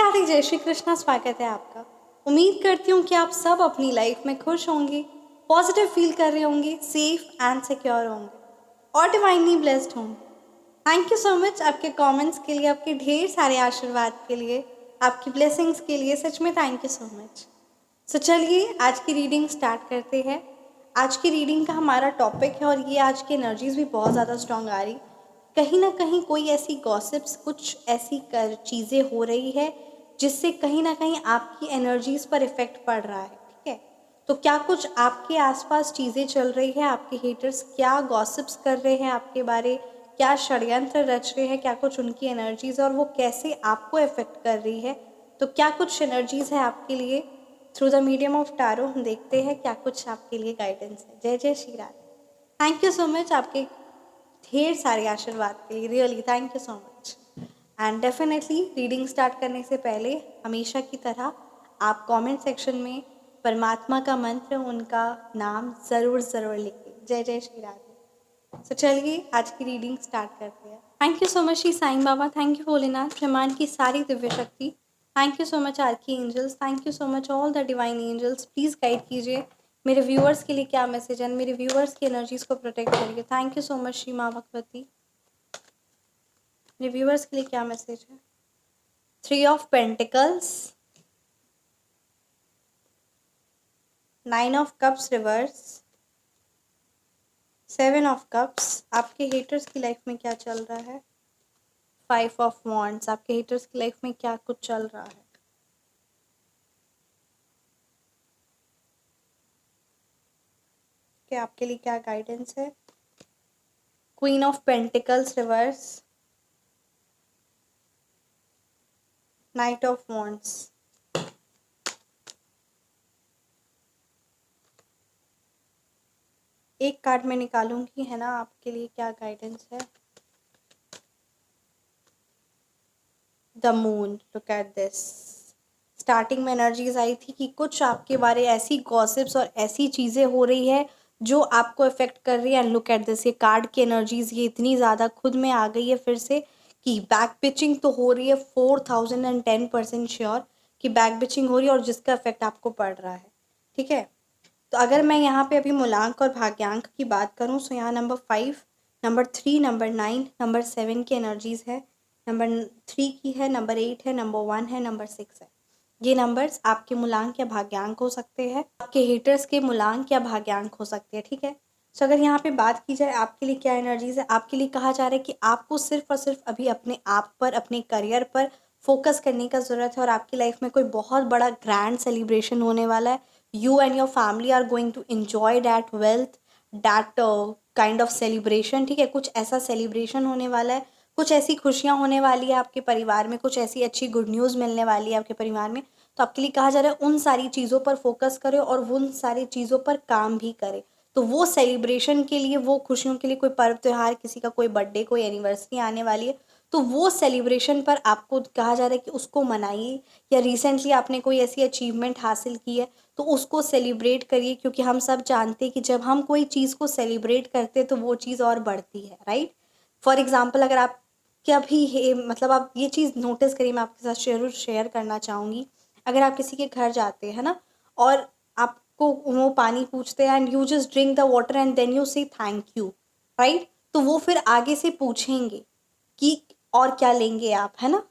राधे, जय श्री कृष्णा। स्वागत है आपका। उम्मीद करती हूँ कि आप सब अपनी लाइफ में खुश होंगे, पॉजिटिव फील कर रहे होंगे, सेफ एंड सिक्योर होंगे और डिवाइनली ब्लेस्ड होंगे। थैंक यू सो मच आपके कमेंट्स के लिए, आपके ढेर सारे आशीर्वाद के लिए, आपकी ब्लेसिंग्स के लिए। सच में थैंक यू सो मच। सो चलिए आज की रीडिंग स्टार्ट करते हैं। आज की रीडिंग का हमारा टॉपिक है और ये आज की एनर्जीज भी बहुत ज़्यादा स्ट्रांग आ रही। कहीं ना कहीं कोई ऐसी गॉसिप्स, कुछ ऐसी चीज़ें हो रही है जिससे कहीं ना कहीं आपकी एनर्जीज पर इफेक्ट पड़ रहा है। ठीक है, तो क्या कुछ आपके आसपास चीज़ें चल रही है, आपके हेटर्स क्या गॉसिप्स कर रहे हैं आपके बारे, क्या षड्यंत्र रच रहे हैं, क्या कुछ उनकी एनर्जीज और वो कैसे आपको इफेक्ट कर रही है। तो क्या कुछ एनर्जीज है आपके लिए through the medium of tarot. हम देखते हैं क्या कुछ आपके लिए गाइडेंस है। जय जय Shri Radhe. Thank you so much आपके ढेर सारे आशीर्वाद के लिए। Really thank you so much. And definitely reading start करने से पहले हमेशा की तरह आप कमेंट सेक्शन में परमात्मा का मंत्र, उनका नाम ज़रूर ज़रूर लिखें। जय जय श्री राधे। तो चलिए आज की रीडिंग स्टार्ट करते हैं। Thank you so much Shri Sai Baba, thank you Bholenath, ब्रह्मांड की सारी दिव्य शक्ति। Thank you so much archangels, thank you so much all the divine angels. Please guide कीजिए मेरे व्यूअर्स के लिए क्या मैसेज है, मेरे व्यूअर्स की एनर्जीज को प्रोटेक्ट करिए। Thank you so much Shri माँ भगवती। मेरे व्यूअर्स के लिए क्या मैसेज है। 3 of pentacles, 9 of cups reverse, 7 of cups. आपके हेटर्स की लाइफ में क्या चल रहा है। 5 ऑफ वॉन्ड्स, आपके हेटर्स की लाइफ में क्या कुछ चल रहा है। कि आपके लिए क्या गाइडेंस है। Queen of pentacles reverse, night of wands. एक कार्ड में निकालूंगी, है ना, आपके लिए क्या गाइडेंस है। The moon, look at this. Starting में एनर्जीज आई थी कि कुछ आपके बारे ऐसी गॉसिप्स और ऐसी चीज़ें हो रही है जो आपको इफेक्ट कर रही है। एंड लुक एट दिस, ये कार्ड की एनर्जीज ये इतनी ज़्यादा खुद में आ गई है फिर से कि बैक पिचिंग तो हो रही है। 4010% श्योर कि बैक पिचिंग हो रही है और जिसका इफेक्ट आपको पड़ रहा है। ठीक है, तो अगर मैं यहाँ पे अभी मूलांक और भाग्यांक की बात करूँ तो यहाँ नंबर 5, नंबर 3, नंबर 9, नंबर 7 की एनर्जीज है। नंबर 3 की है, नंबर 8 है, नंबर 1 है, नंबर 6 है। ये नंबर्स आपके मूलांक या भाग्यांक हो सकते हैं, आपके हेटर्स के मूलांक या भाग्यांक हो सकते हैं। ठीक है, तो अगर यहाँ पे बात की जाए आपके लिए क्या एनर्जीज है, आपके लिए कहा जा रहा है कि आपको सिर्फ और सिर्फ अभी अपने आप पर, अपने करियर पर फोकस करने का ज़रूरत है और आपकी लाइफ में कोई बहुत बड़ा ग्रैंड सेलिब्रेशन होने वाला है। You and your family are going to enjoy that wealth, that kind of celebration। ठीक है, कुछ ऐसा सेलिब्रेशन होने वाला है, कुछ ऐसी खुशियाँ होने वाली है आपके परिवार में, कुछ ऐसी अच्छी गुड न्यूज़ मिलने वाली है आपके परिवार में। तो आपके लिए कहा जा रहा है उन सारी चीज़ों पर फोकस करें और उन सारी चीज़ों पर काम भी करें। तो वो सेलिब्रेशन के लिए, वो खुशियों के लिए, कोई पर्व त्योहार, किसी का कोई बर्थडे, कोई एनिवर्सरी आने वाली है, तो वो सेलिब्रेशन पर आपको कहा जा रहा है कि उसको मनाइए। या रिसेंटली आपने कोई ऐसी अचीवमेंट हासिल की है तो उसको सेलिब्रेट करिए, क्योंकि हम सब जानते हैं कि जब हम कोई चीज़ को सेलिब्रेट करते हैं तो वो चीज़ और बढ़ती है, राइट। फॉर एग्जाम्पल, अगर आप कभी मतलब आप ये चीज़ नोटिस करिए, मैं आपके साथ जरूर शेयर करना चाहूँगी। अगर आप किसी के घर जाते हैं ना और आपको वो पानी पूछते हैं and you just drink the water and then you say thank you, right, तो वो फिर आगे से पूछेंगे कि और क्या लेंगे आप, है ना।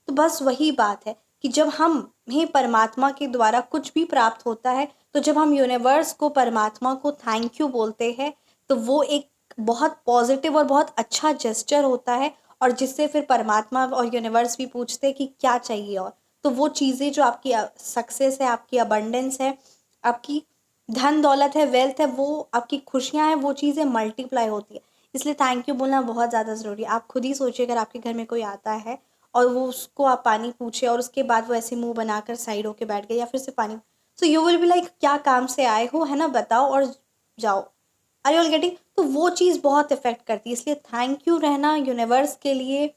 तो बस वही बात है कि जब हमें परमात्मा के द्वारा कुछ भी प्राप्त होता है, तो जब हम यूनिवर्स को, परमात्मा को थैंक यू बोलते हैं, तो वो एक बहुत पॉजिटिव और बहुत अच्छा जेस्चर होता है और जिससे फिर परमात्मा और यूनिवर्स भी पूछते हैं कि क्या चाहिए। और तो वो चीज़ें जो आपकी सक्सेस है, आपकी अबंडेंस है, आपकी धन दौलत है, वेल्थ है, वो आपकी खुशियाँ हैं, वो चीज़ें मल्टीप्लाई होती है। इसलिए थैंक यू बोलना बहुत ज़्यादा ज़रूरी है। आप खुद ही सोचिए, अगर आपके घर में कोई आता है और वो उसको आप पानी पूछे और उसके बाद वो ऐसे मुंह बनाकर साइड होके बैठ गए या फिर से पानी, so you will be like क्या काम से आए हो, है ना, बताओ और जाओ। Are you all getting. तो वो चीज़ बहुत इफेक्ट करती है। इसलिए थैंक यू रहना यूनिवर्स के लिए,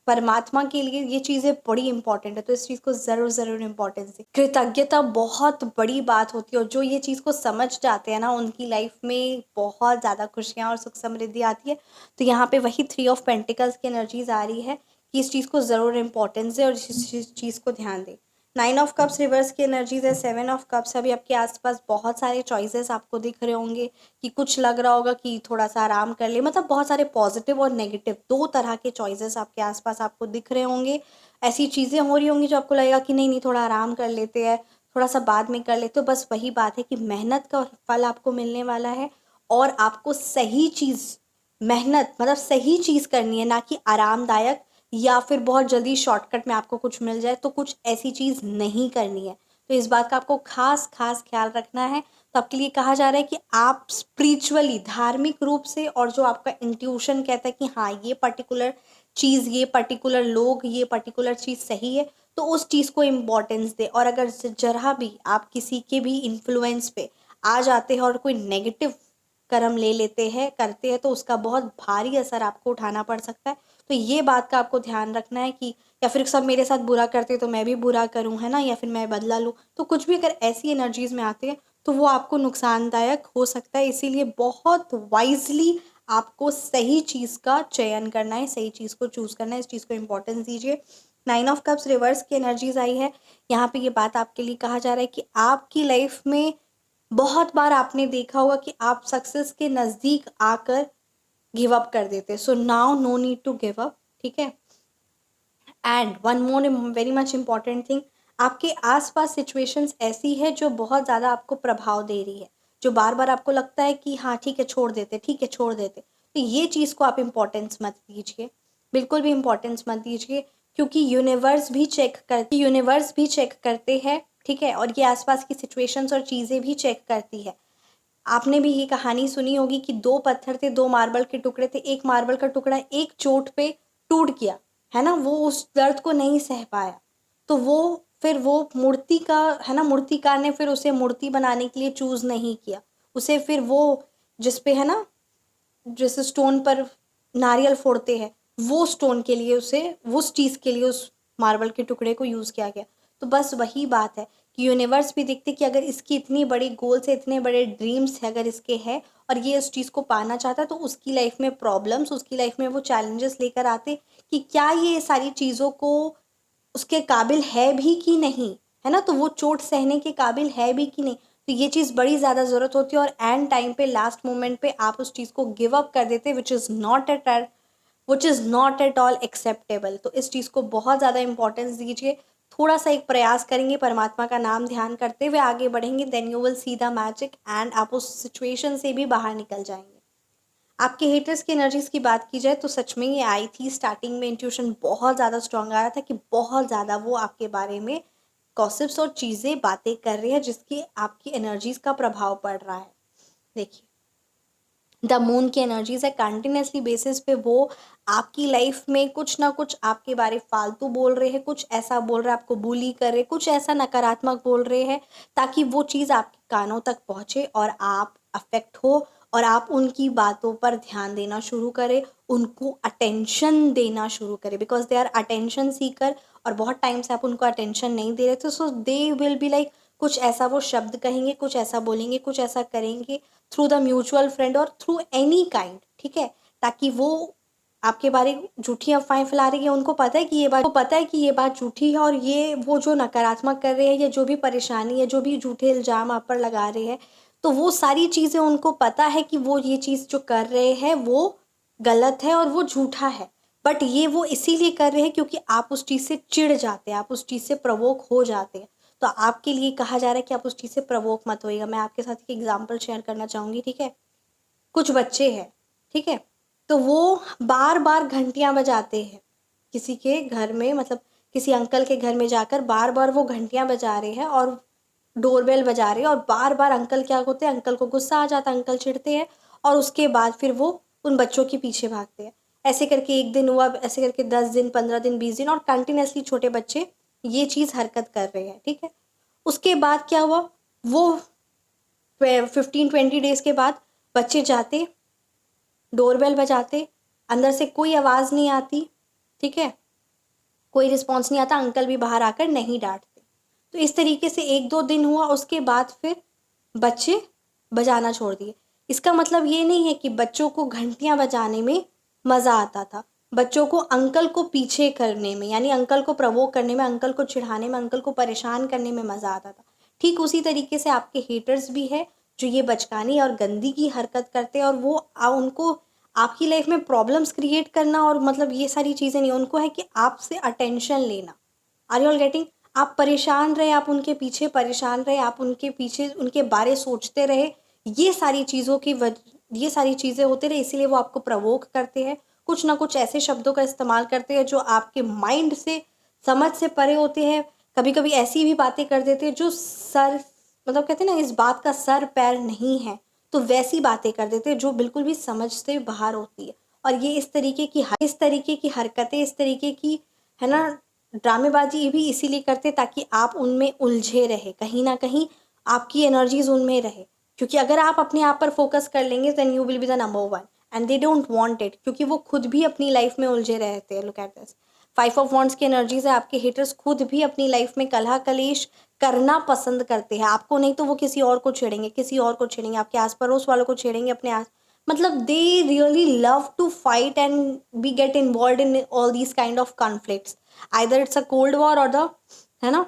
परमात्मा के लिए, ये चीज़ें बड़ी इंपॉर्टेंट है। तो इस चीज़ को ज़रूर ज़रूर इम्पोर्टेंस दें। कृतज्ञता बहुत बड़ी बात होती है और जो ये चीज़ को समझ जाते हैं ना, उनकी लाइफ में बहुत ज़्यादा खुशियाँ और सुख समृद्धि आती है। तो यहाँ पे वही 3 ऑफ पेंटिकल्स की एनर्जीज आ रही है कि इस चीज़ को ज़रूर इम्पोर्टेंस दें और इस चीज़ को ध्यान दें। 9 ऑफ कप्स रिवर्स की एनर्जीज है, 7 ऑफ कप्स। अभी आपके आसपास बहुत सारे चॉइसेस आपको दिख रहे होंगे कि कुछ लग रहा होगा कि थोड़ा सा आराम कर ले, मतलब बहुत सारे पॉजिटिव और नेगेटिव 2 तरह के चॉइसेस आपके आसपास आपको दिख रहे होंगे। ऐसी चीज़ें हो रही होंगी जो आपको लगेगा कि नहीं नहीं थोड़ा आराम कर लेते हैं, थोड़ा सा बाद में कर लेते हो। बस वही बात है कि मेहनत का फल आपको मिलने वाला है और आपको सही चीज़, मेहनत मतलब सही चीज़ करनी है, ना कि आरामदायक या फिर बहुत जल्दी शॉर्टकट में आपको कुछ मिल जाए तो कुछ ऐसी चीज़ नहीं करनी है। तो इस बात का आपको खास खास ख्याल रखना है। तो आपके लिए कहा जा रहा है कि आप स्पिरिचुअली, धार्मिक रूप से, और जो आपका इंट्यूशन कहता है कि हाँ ये पर्टिकुलर चीज़, ये पर्टिकुलर लोग, ये पर्टिकुलर चीज़ सही है, तो उस चीज़ को इम्पोर्टेंस दे। और अगर जरा भी आप किसी के भी इन्फ्लुएंस पे आ जाते हैं और कोई नेगेटिव कर्म ले लेते हैं, करते हैं, तो उसका बहुत भारी असर आपको उठाना पड़ सकता है। तो ये बात का आपको ध्यान रखना है कि या फिर सब मेरे साथ बुरा करते तो मैं भी बुरा करूं, है ना, या फिर मैं बदला लूं। तो कुछ भी अगर ऐसी एनर्जीज में आते हैं तो वो आपको नुकसानदायक हो सकता है। इसीलिए बहुत वाइजली आपको सही चीज़ का चयन करना है, सही चीज़ को चूज़ करना है, इस चीज़ को इम्पोर्टेंस दीजिए। 9 ऑफ कप्स रिवर्स की एनर्जीज आई है। यहाँ पे ये बात आपके लिए कहा जा रहा है कि आपकी लाइफ में बहुत बार आपने देखा होगा कि आप सक्सेस के नज़दीक आकर गिव अप कर देते। So now no need to give up, ठीक है। And one more very much important thing, आपके आसपास सिचुएशंस ऐसी है जो बहुत ज़्यादा आपको प्रभाव दे रही है, जो बार बार आपको लगता है कि हाँ ठीक है छोड़ देते, ठीक है छोड़ देते। तो ये चीज़ को आप इम्पोर्टेंस मत दीजिए, बिल्कुल भी इम्पोर्टेंस मत दीजिए, क्योंकि यूनिवर्स भी चेक करते हैं, ठीक है। और ये आसपास की सिचुएशंस और चीज़ें भी चेक करती है। आपने भी ये कहानी सुनी होगी कि 2 पत्थर थे, 2 मार्बल के टुकड़े थे, एक मार्बल का टुकड़ा एक चोट पे टूट गया, है ना, वो उस दर्द को नहीं सह पाया। तो वो फिर वो मूर्ति का, है ना, मूर्तिकार ने फिर उसे मूर्ति बनाने के लिए चूज़ नहीं किया। उसे फिर वो जिस पे, है ना, जिस स्टोन पर नारियल फोड़ते हैं, वो स्टोन के लिए उसे, उस चीज़ के लिए उस मार्बल के टुकड़े को यूज़ किया गया। तो बस वही बात है कि यूनिवर्स भी देखते कि अगर इसकी इतनी बड़ी गोल्स है, इतने बड़े ड्रीम्स है अगर इसके हैं, और ये उस चीज़ को पाना चाहता है, तो उसकी लाइफ में प्रॉब्लम्स, उसकी लाइफ में वो चैलेंजेस लेकर आते कि क्या ये सारी चीज़ों को उसके काबिल है भी कि नहीं, है ना, तो वो चोट सहने के काबिल है भी कि नहीं। तो ये चीज़ बड़ी ज़्यादा ज़रूरत होती है और एंड टाइम पे, लास्ट मोमेंट पे आप उस चीज़ को गिव अप कर देते, which is not at all acceptable. तो इस चीज़ को बहुत ज़्यादा इंपॉर्टेंस दीजिए। थोड़ा सा एक प्रयास करेंगे, परमात्मा का नाम ध्यान करते हुए आगे बढ़ेंगे, then you will see the magic and आप उस सिचुएशन से भी बाहर निकल जाएंगे। आपके हेटर्स की एनर्जीज की बात की जाए तो सच में ये आई थी, स्टार्टिंग में इंट्यूशन बहुत ज़्यादा स्ट्रांग आ रहा था कि बहुत ज़्यादा वो आपके बारे में गॉसिप्स और चीज़ें बातें कर रही है जिसकी आपकी एनर्जीज का प्रभाव पड़ रहा है। देखिए, द मून की एनर्जीज है, कंटिन्यूसली बेसिस पे वो आपकी लाइफ में कुछ ना कुछ आपके बारे फालतू बोल रहे हैं, कुछ ऐसा बोल रहे हैं, आपको बुली कर रहे, कुछ ऐसा नकारात्मक बोल रहे हैं ताकि वो चीज़ आपके कानों तक पहुँचे और आप अफेक्ट हो और आप उनकी बातों पर ध्यान देना शुरू करें, उनको अटेंशन देना शुरू करें, because they our attention seeker. और बहुत टाइम से आप उनको अटेंशन नहीं दे रहे थे, सो दे विल बी लाइक, कुछ ऐसा वो शब्द कहेंगे, कुछ ऐसा बोलेंगे, कुछ ऐसा करेंगे थ्रू द म्यूचुअल फ्रेंड और थ्रू एनी काइंड, ठीक है, ताकि वो आपके बारे झूठी अफवाहें फैला रही है। उनको पता है कि ये बात झूठी है और ये वो जो नकारात्मक कर रहे हैं या जो भी परेशानी है, जो भी झूठे इल्ज़ाम आप पर लगा रहे हैं, तो वो सारी चीज़ें उनको पता है कि वो ये चीज़ जो कर रहे हैं वो गलत है और वो झूठा है। बट ये वो इसीलिए कर रहे हैं क्योंकि आप उस चीज़ से चिढ़ जाते हैं, आप उस चीज़ से प्रवोक हो जाते हैं। तो आपके लिए कहा जा रहा है कि आप उस चीज़ से प्रवोक मत होइएगा। मैं आपके साथ एक एग्जांपल शेयर करना चाहूँगी, ठीक है। कुछ बच्चे हैं, ठीक है, तो वो बार बार घंटियाँ बजाते हैं किसी के घर में, मतलब किसी अंकल के घर में जाकर बार बार वो घंटियाँ बजा रहे हैं और डोरबेल बजा रहे हैं, और बार बार अंकल क्या होते हैं, अंकल को गुस्सा आ जाता है, अंकल चिढ़ते हैं और उसके बाद फिर वो उन बच्चों के पीछे भागते हैं। ऐसे करके एक दिन हुआ, ऐसे करके 10 दिन, 15 दिन, 20 दिन, और कंटिन्यूसली छोटे बच्चे ये चीज़ हरकत कर रहे हैं, ठीक है। उसके बाद क्या हुआ, वो 15-20 डेज के बाद बच्चे जाते, डोरबेल बजाते, अंदर से कोई आवाज़ नहीं आती, ठीक है, कोई रिस्पॉन्स नहीं आता, अंकल भी बाहर आकर नहीं डांटते। तो इस तरीके से 1-2 दिन हुआ, उसके बाद फिर बच्चे बजाना छोड़ दिए। इसका मतलब ये नहीं है कि बच्चों को घंटियाँ बजाने में मज़ा आता था, बच्चों को अंकल को पीछे करने में, यानी अंकल को प्रवोक करने में, अंकल को चिढ़ाने में, अंकल को परेशान करने में मज़ा आता था। ठीक उसी तरीके से आपके हेटर्स भी है जो ये बचकानी और गंदी की हरकत करते हैं, और वो उनको आपकी लाइफ में प्रॉब्लम्स क्रिएट करना और मतलब ये सारी चीज़ें नहीं, उनको है कि आपसे अटेंशन लेना। Are you all getting? आप परेशान रहे, आप उनके पीछे परेशान रहे, आप उनके पीछे उनके बारे सोचते रहे, ये सारी चीज़ों की ये सारी चीज़ें होते रहे, इसीलिए वो आपको प्रवोक करते हैं। कुछ ना कुछ ऐसे शब्दों का इस्तेमाल करते हैं जो आपके माइंड से, समझ से परे होते हैं। कभी कभी ऐसी भी बातें कर देते हैं जो सर, मतलब कहते हैं ना, इस बात का सर पैर नहीं है, तो वैसी बातें कर देते हैं जो बिल्कुल भी समझ से बाहर होती है। और ये इस तरीके की हरकतें, इस तरीके की, है ना, ड्रामेबाजी ये भी इसीलिए करते ताकि आप उनमें उलझे रहे, कहीं ना कहीं आपकी एनर्जीज उनमें रहे। क्योंकि अगर आप अपने आप पर फोकस कर लेंगे then you will be the number one, and they don't want it, क्योंकि वो खुद भी अपनी लाइफ में उलझे रहते हैं। Look at this, 5 of wands की एनर्जीज है, आपके हेटर्स खुद भी अपनी लाइफ में कलह कलेश करना पसंद करते हैं। आपको नहीं तो वो किसी और को छेड़ेंगे, किसी और को छेड़ेंगे, आपके आस पड़ोस वालों को छेड़ेंगे, अपने आस, मतलब they really love to fight and be get involve in all these kind of conflicts. Either it's a cold war और द, है ना,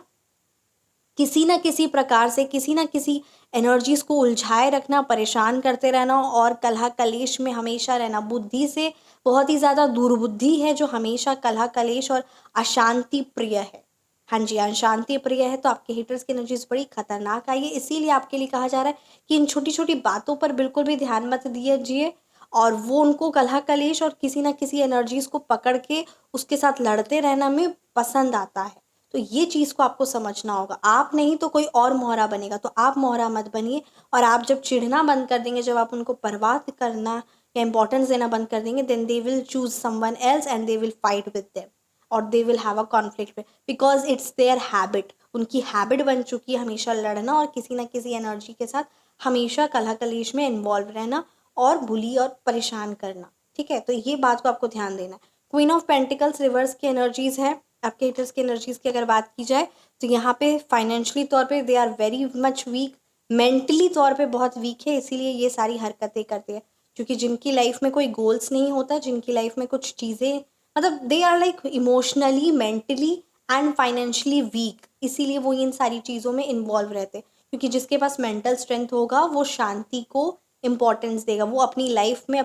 किसी ना किसी प्रकार से किसी ना किसी एनर्जीज को उलझाए रखना, परेशान करते रहना और कलह कलेश में हमेशा रहना। बुद्धि से बहुत ही ज़्यादा दुर्बुद्धि है जो हमेशा कलह कलेश और अशांति प्रिय है। हाँ जी, अशांति प्रिय है, तो आपके हिटर्स की एनर्जीज बड़ी खतरनाक आई है। इसीलिए आपके लिए कहा जा रहा है कि इन छोटी छोटी बातों पर बिल्कुल भी ध्यान मत दीजिए, और वो उनको कलह कलेश और किसी ना किसी एनर्जीज को पकड़ के उसके साथ लड़ते रहना में पसंद आता है। तो ये चीज़ को आपको समझना होगा। आप नहीं तो कोई और मोहरा बनेगा, तो आप मोहरा मत बनिए। और आप जब चिढ़ना बंद कर देंगे, जब आप उनको परवाह करना या इंपॉर्टेंस देना बंद कर देंगे, then they will choose someone else and they will fight with them, और they will have a conflict, because it's their habit. उनकी हैबिट बन चुकी है हमेशा लड़ना और किसी ना किसी एनर्जी के साथ हमेशा कलह कलेश में इन्वॉल्व रहना और बुली और परेशान करना। ठीक है, तो ये बात को आपको ध्यान देना है। क्वीन ऑफ पेंटिकल्स रिवर्स की एनर्जीज है आपके हिटर्स की एनर्जीज की। अगर बात की जाए तो यहाँ पे फाइनेंशियली तौर पे they are very much weak, mentally तौर पे बहुत वीक है, इसीलिए ये सारी हरकतें करते हैं। क्योंकि जिनकी लाइफ में कोई गोल्स नहीं होता, जिनकी लाइफ में कुछ चीज़ें, मतलब they are like emotionally, mentally and financially weak, इसीलिए वो इन सारी चीज़ों में इन्वॉल्व रहते हैं। क्योंकि जिसके पास मेंटल स्ट्रेंथ होगा वो शांति को इम्पोर्टेंस देगा, वो अपनी लाइफ में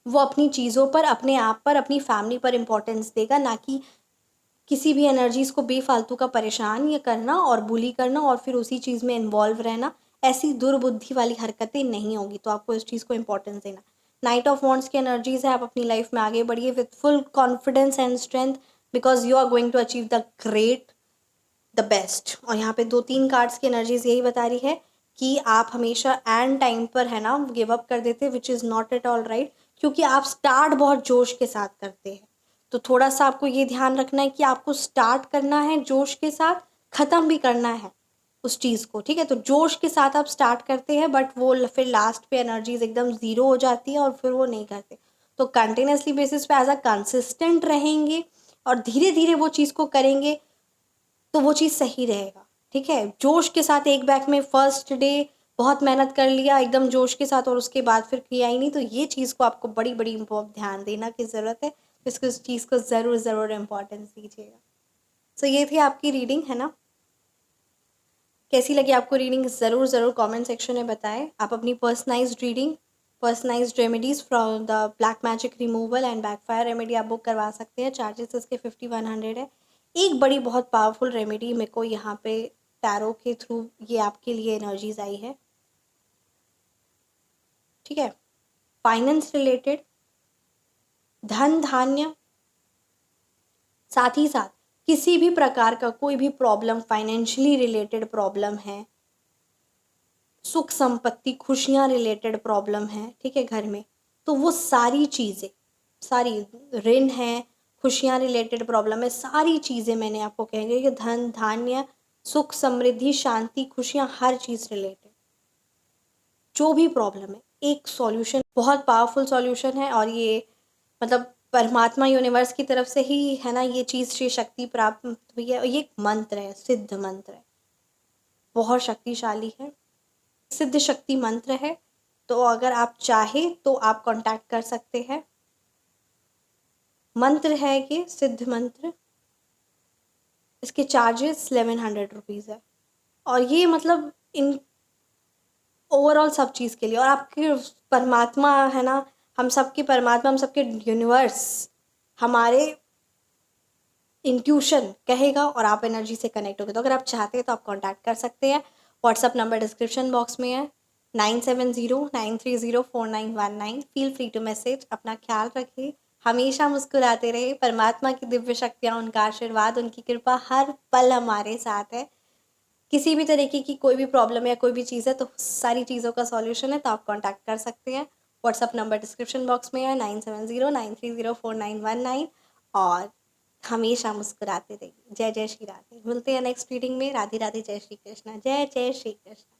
वो अपनी चीज़ों पर, अपने आप पर, अपनी फैमिली पर इम्पोर्टेंस देगा, ना कि किसी भी एनर्जीज को बेफालतू का परेशान या करना और बुली करना और फिर उसी चीज़ में इन्वॉल्व रहना। ऐसी दुर्बुद्धि वाली हरकतें नहीं होंगी, तो आपको इस चीज़ को इंपॉर्टेंस देना। नाइट ऑफ वॉन्ड्स की एनर्जीज है, आप अपनी लाइफ में आगे बढ़िए with full confidence and strength, because you are going to achieve the great, the best. और यहाँ पे 2-3 कार्ड्स की एनर्जीज यही बता रही है कि आप हमेशा एंड टाइम पर, है ना, गिव अप कर देते, which is not at all right. क्योंकि आप स्टार्ट बहुत जोश के साथ करते हैं, तो थोड़ा सा आपको ये ध्यान रखना है कि आपको स्टार्ट करना है जोश के साथ, ख़त्म भी करना है उस चीज़ को। ठीक है, तो जोश के साथ आप स्टार्ट करते हैं, बट वो फिर लास्ट पे एनर्जीज एकदम ज़ीरो हो जाती है और फिर वो नहीं करते। तो कंटिन्यूसली बेसिस पे एज अ कंसिस्टेंट रहेंगे और धीरे धीरे वो चीज़ को करेंगे, तो वो चीज़ सही रहेगा। ठीक है, जोश के साथ एक बैग में फर्स्ट डे बहुत मेहनत कर लिया एकदम जोश के साथ और उसके बाद फिर किया ही नहीं, तो ये चीज़ को आपको बड़ी बड़ी ध्यान देना की ज़रूरत है। इसको, इस चीज़ को ज़रूर ज़रूर इम्पोर्टेंस दीजिएगा। सो ये थी आपकी रीडिंग, है ना। कैसी लगी आपको रीडिंग ज़रूर ज़रूर कमेंट सेक्शन में बताएं। आप अपनी personalised reading, personalised remedies from the black magic removal and backfire remedy आप बुक करवा सकते हैं। चार्जेस इसके 50-100 है। एक बड़ी बहुत पावरफुल रेमेडी मेरे को यहाँ पे टैरो के थ्रू ये आपके लिए एनर्जीज आई है। ठीक है, फाइनेंस रिलेटेड, धन धान्य, साथ ही साथ किसी भी प्रकार का कोई भी प्रॉब्लम, फाइनेंशियली रिलेटेड प्रॉब्लम है, सुख संपत्ति खुशियाँ रिलेटेड प्रॉब्लम है, ठीक है, घर में, तो वो सारी चीज़ें, सारी ऋण है, खुशियाँ रिलेटेड प्रॉब्लम है, सारी चीज़ें मैंने आपको कहेंगे कि धन धान्य, सुख समृद्धि शांति खुशियाँ, हर चीज़ रिलेटेड जो भी प्रॉब्लम है, एक सॉल्यूशन, बहुत पावरफुल सॉल्यूशन है। और ये मतलब परमात्मा यूनिवर्स की तरफ से ही, है ना, ये चीज़ से शक्ति प्राप्त हुई है। ये एक मंत्र है, सिद्ध मंत्र है, बहुत शक्तिशाली है, सिद्ध शक्ति मंत्र है। तो अगर आप चाहे तो आप कांटेक्ट कर सकते हैं। मंत्र है ये सिद्ध मंत्र। इसके चार्जेस 1100 रुपीज़ है। और ये मतलब इन ओवरऑल सब चीज़ के लिए, और आपके परमात्मा है ना, हम सबके परमात्मा, हम सबके यूनिवर्स, हमारे इंट्यूशन कहेगा और आप एनर्जी से कनेक्ट होगे। तो अगर आप चाहते हैं तो आप कांटेक्ट कर सकते हैं। व्हाट्सअप नंबर डिस्क्रिप्शन बॉक्स में है 9709304919। Feel free to message. अपना ख्याल रखिए, हमेशा मुस्कुराते रहे। परमात्मा की दिव्य शक्तियाँ, उनका आशीर्वाद, उनकी कृपा हर पल हमारे साथ है। किसी भी तरीके की कोई भी प्रॉब्लम है, कोई भी चीज़ है, तो सारी चीज़ों का सॉल्यूशन है, तो आप कांटेक्ट कर सकते हैं। व्हाट्सअप नंबर डिस्क्रिप्शन बॉक्स में है 9709304919। और हमेशा मुस्कुराते रहिए। जय जय श्री राधे। मिलते हैं नेक्स्ट रीडिंग में। राधे राधे, जय श्री कृष्णा, जय जय श्री कृष्णा।